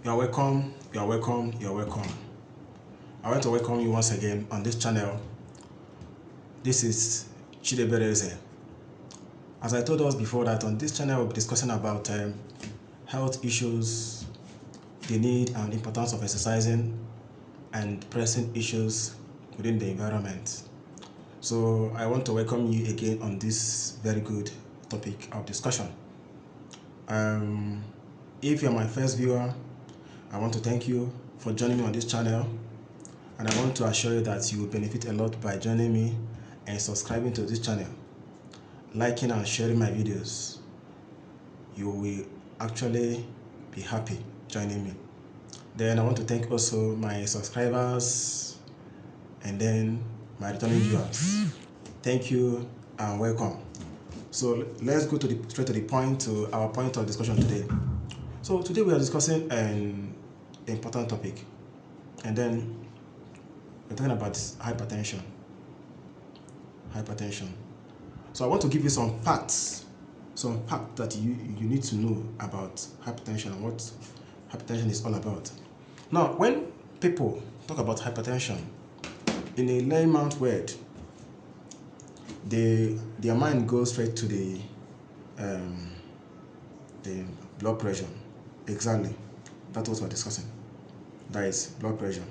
You're welcome, you're welcome, you're welcome. I want to welcome you once again on this channel. This is Chidebereze. As I told us before that on this channel we'll be discussing about health issues, the need and importance of exercising, and pressing issues within the environment. So I want to welcome you again on this very good topic of discussion. If you're my first viewer, I want to thank you for joining me on this channel, and I want to assure you that you will benefit a lot by joining me and subscribing to this channel, liking and sharing my videos. You will actually be happy joining me. Then I want to thank also my subscribers and then my returning viewers. Thank you and welcome. So let's go straight to the point, to our point of discussion today. So today we are discussing an important topic, and then we're talking about hypertension. So I want to give you some facts that you need to know about hypertension and what hypertension is all about. Now, when people talk about hypertension, in a layman's word, their mind goes straight to the blood pressure. Exactly, that's what we're discussing. That is blood pressure.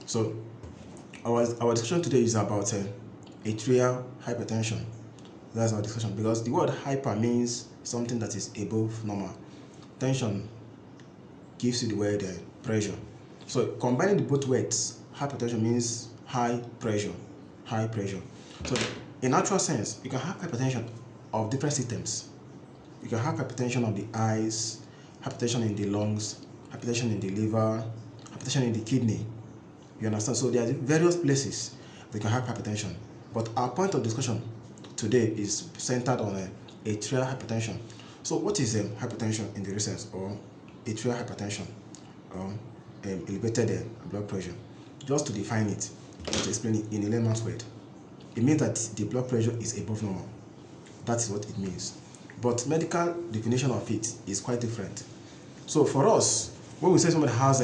So our discussion today is about atrial hypertension. That's our discussion, because the word hyper means something that is above normal. Tension gives you the word pressure. So combining the both words, hypertension means high pressure. So in natural sense, you can have hypertension of different systems. You can have hypertension of the eyes, hypertension in the lungs, hypertension in the liver, hypertension in the kidney. You understand? So there are various places that can have hypertension. But our point of discussion today is centered on atrial hypertension. So what is hypertension in the real sense, or atrial hypertension, or elevated blood pressure? Just to define it, to explain it in a layman's word, it means that the blood pressure is above normal. That is what it means. But medical definition of it is quite different. So for us, when we say somebody has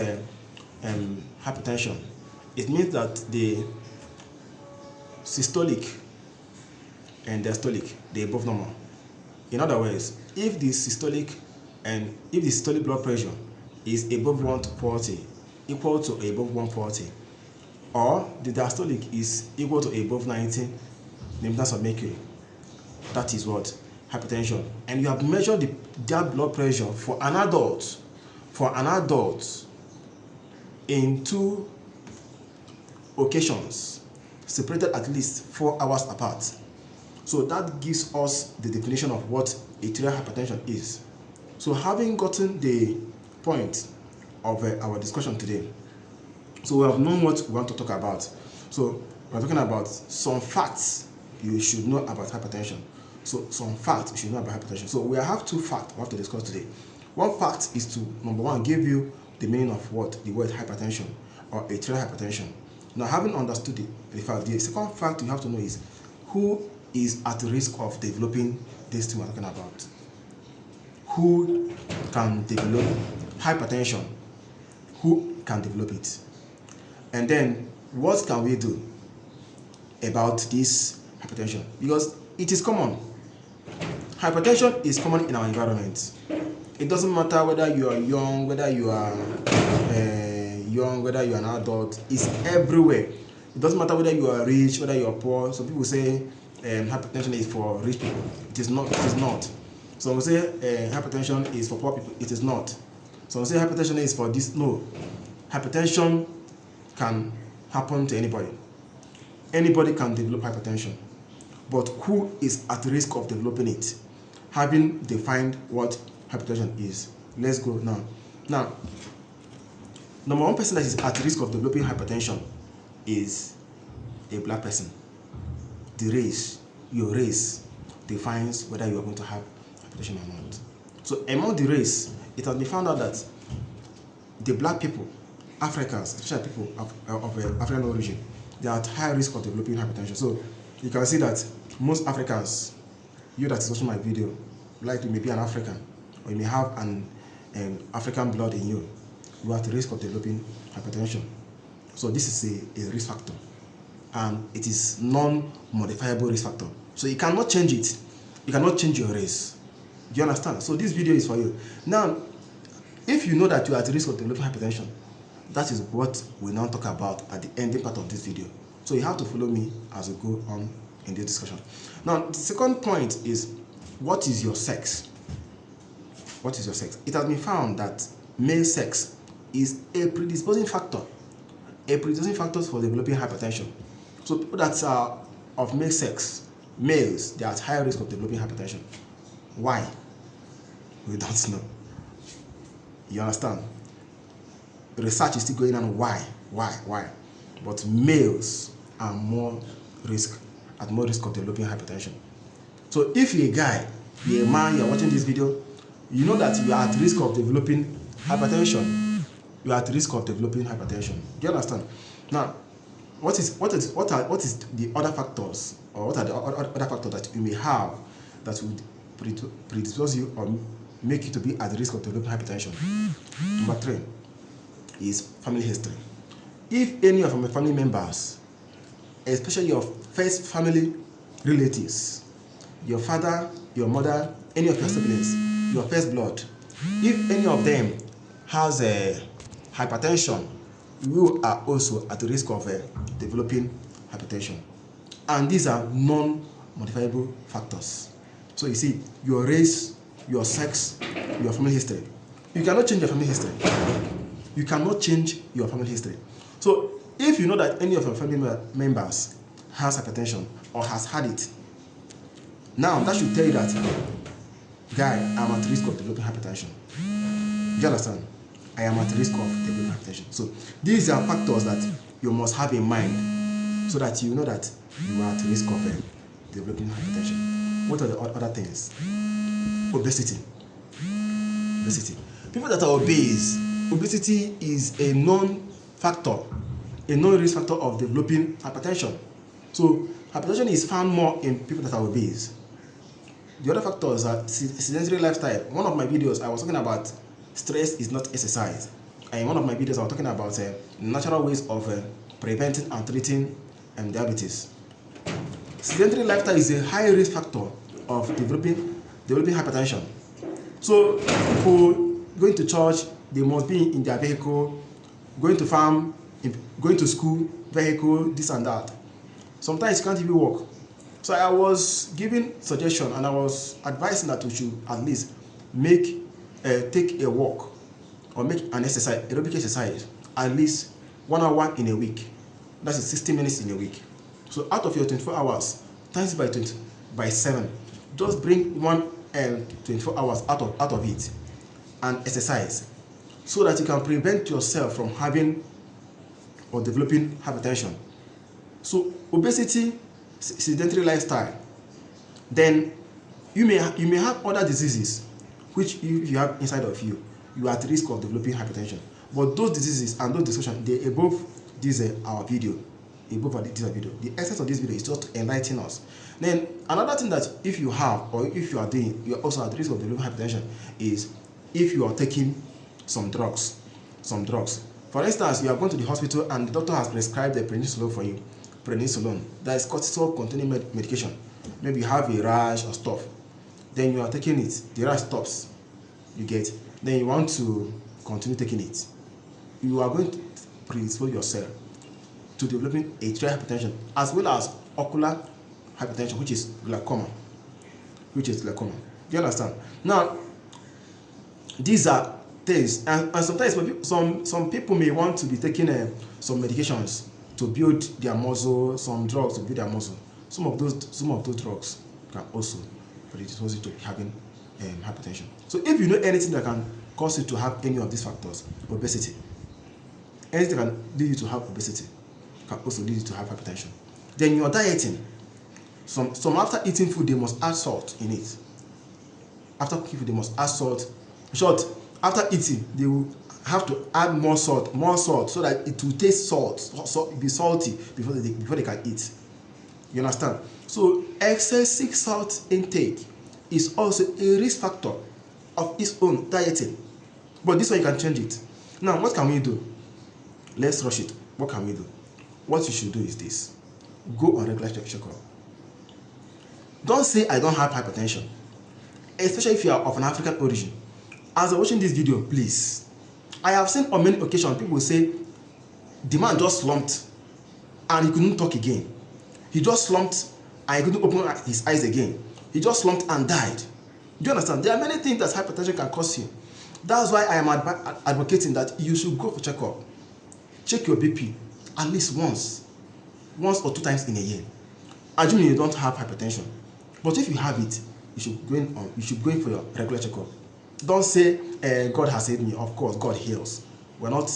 hypertension, it means that the systolic and diastolic, they're above normal. In other words, if the systolic blood pressure is above 140, equal to above 140, or the diastolic is equal to above 90 millimeters of mercury, that is what hypertension. And you have measured that blood pressure for an adult in 2 occasions, separated at least 4 hours apart. So that gives us the definition of what atrial hypertension is. So having gotten the point of our discussion today, so we have known what we want to talk about. So we're talking about some facts you should know about hypertension. So some facts you should know about hypertension. So we have 2 facts we have to discuss today. One fact is to, number 1, give you the meaning of what the word hypertension or atrial hypertension. Now, having understood the fact, the second fact you have to know is who is at risk of developing this thing we're talking about. Who can develop hypertension? Who can develop it? And then what can we do about this hypertension? Because it is common. Hypertension is common in our environment. It doesn't matter whether you are young, whether you are whether you are an adult. It's everywhere. It doesn't matter whether you are rich, whether you are poor. Some people say hypertension is for rich people. It is not. Some say hypertension is for poor people. It is not. Some say hypertension is for this. No. Hypertension can happen to anybody. Anybody can develop hypertension. But who is at risk of developing it? Having defined what hypertension is, let's go now. Now, number 1 person that is at risk of developing hypertension is a black person. Your race defines whether you are going to have hypertension or not. So among the race, it has been found out that the black people, Africans, especially people of African origin, they are at high risk of developing hypertension. So you can see that most Africans, you that is watching my video, likely may be an African, or you may have an African blood in you, you are at risk of developing hypertension. So this is a risk factor, and it is non-modifiable risk factor. So you cannot change it. You cannot change your race. Do you understand? So this video is for you. Now, if you know that you are at risk of developing hypertension, that is what we now talk about at the ending part of this video. So you have to follow me as we go on in this discussion. Now, the second point is, what is your sex? What is your sex? It has been found that male sex is a predisposing factor. A predisposing factor for developing hypertension. So people that are of male sex, males, they are at higher risk of developing hypertension. Why? We don't know. You understand? Research is still going on. Why? But males are at more risk of developing hypertension. So if you're a guy, you're a man, you're watching this video, you know that you are at risk of developing hypertension. You are at risk of developing hypertension. Do you understand? Now, what is the other factors, or what are the other factors that you may have that would predispose you or make you to be at risk of developing hypertension? Number 3 is family history. If any of your family members, especially your first family relatives, your father, your mother, any of your siblings, your first blood, if any of them has a hypertension, you are also at risk of developing hypertension. And these are non-modifiable factors. So you see, your race, your sex, your family history. You cannot change your family history. You cannot change your family history. So if you know that any of your family members has hypertension or has had it, now that should tell you that, guy, I'm at risk of developing hypertension. Do you understand? I am at risk of developing hypertension. So these are factors that you must have in mind so that you know that you are at risk of developing hypertension. What are the other things? Obesity. People that are obese, obesity is a non-factor, a non-risk factor of developing hypertension. So hypertension is found more in people that are obese. The other factors are sedentary lifestyle. One of my videos, I was talking about stress is not exercise. And in one of my videos, I was talking about natural ways of preventing and treating diabetes. Sedentary lifestyle is a high risk factor of developing hypertension. So people going to church, they must be in their vehicle, going to farm, going to school, vehicle, this and that. Sometimes you can't even walk. So I was giving suggestion and I was advising that we should at least take a walk or make an exercise, aerobic exercise, at least 1 hour in a week. That is 60 minutes in a week. So out of your 24 hours, times by 7, just bring 24 hours out of it and exercise, so that you can prevent yourself from having or developing hypertension. So obesity, sedentary lifestyle, then you may have other diseases which if you have inside of you, you are at risk of developing hypertension. But those diseases and those discussions, they above this our video. The essence of this video is just to enlighten us. Then another thing that if you have or if you are doing, you are also at risk of developing hypertension is if you are taking some drugs. For instance, you are going to the hospital and the doctor has prescribed the prednisolone for you. Prednisolone, that is cortisol containing medication. Maybe you have a rash or stuff. Then you are taking it, the rash stops. You get, then you want to continue taking it. You are going to predispose yourself to developing atrial hypertension as well as ocular hypertension, which is glaucoma. Do you understand? Now, these are things, and sometimes some people may want to be taking some medications to build their muscle, some drugs to build their muscle. Some of those drugs can also predispose you to having hypertension. So if you know anything that can cause you to have any of these factors, obesity, anything that can lead you to have obesity can also lead you to have hypertension. Then your dieting, some after eating food they must add salt in it. After cooking food they must add salt. In short, after eating they will have to add more salt so that it will taste be salty before they can eat. You understand? So excessive salt intake is also a risk factor of its own dieting. But this way you can change it. Now, what can we do? Let's rush it. What can we do? What you should do is this. Go on regular checkup. Don't say I don't have hypertension, especially if you are of an African origin. As you're watching this video, please, I have seen on many occasions people say the man just slumped and he couldn't talk again. He just slumped and he couldn't open his eyes again. He just slumped and died. Do you understand? There are many things that hypertension can cause you. That's why I am advocating that you should go for checkup. Check your BP at least once or 2 times in a year. Assuming you don't have hypertension. But if you have it, you should go in for your regular checkup. Don't say, God has saved me. Of course, God heals. We're not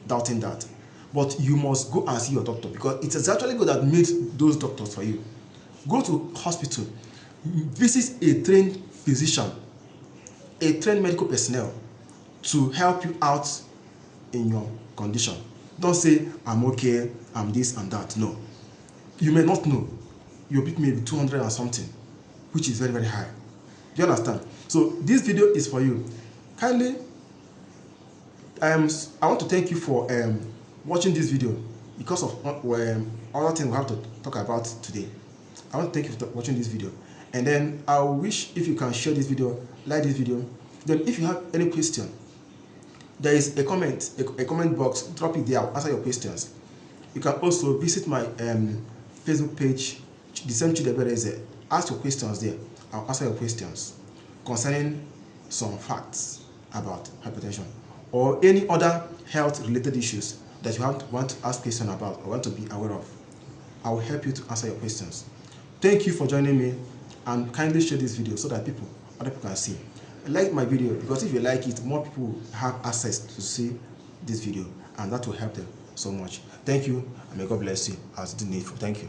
doubting that. But you must go and see your doctor, because it is actually God that made those doctors for you. Go to hospital. Visit a trained physician, a trained medical personnel to help you out in your condition. Don't say, I'm okay, I'm this and that. No. You may not know. Your BP may be 200 and something, which is very, very high. Do you understand? So this video is for you. Kindly, I want to thank you for watching this video, because of other things we have to talk about today. I want to thank you for watching this video. And then I wish if you can share this video, like this video. Then if you have any question, there is a comment box. Drop it there. I'll answer your questions. You can also visit my Facebook page, the same Chidebere. Ask your questions there. I'll answer your questions concerning some facts about hypertension or any other health related issues that you want to ask questions about or want to be aware of. I will help you to answer your questions. Thank you for joining me, and kindly share this video so that other people can see. Like my video, because if you like it, more people have access to see this video, and that will help them so much. Thank you, and may God bless you as the needful. Thank you.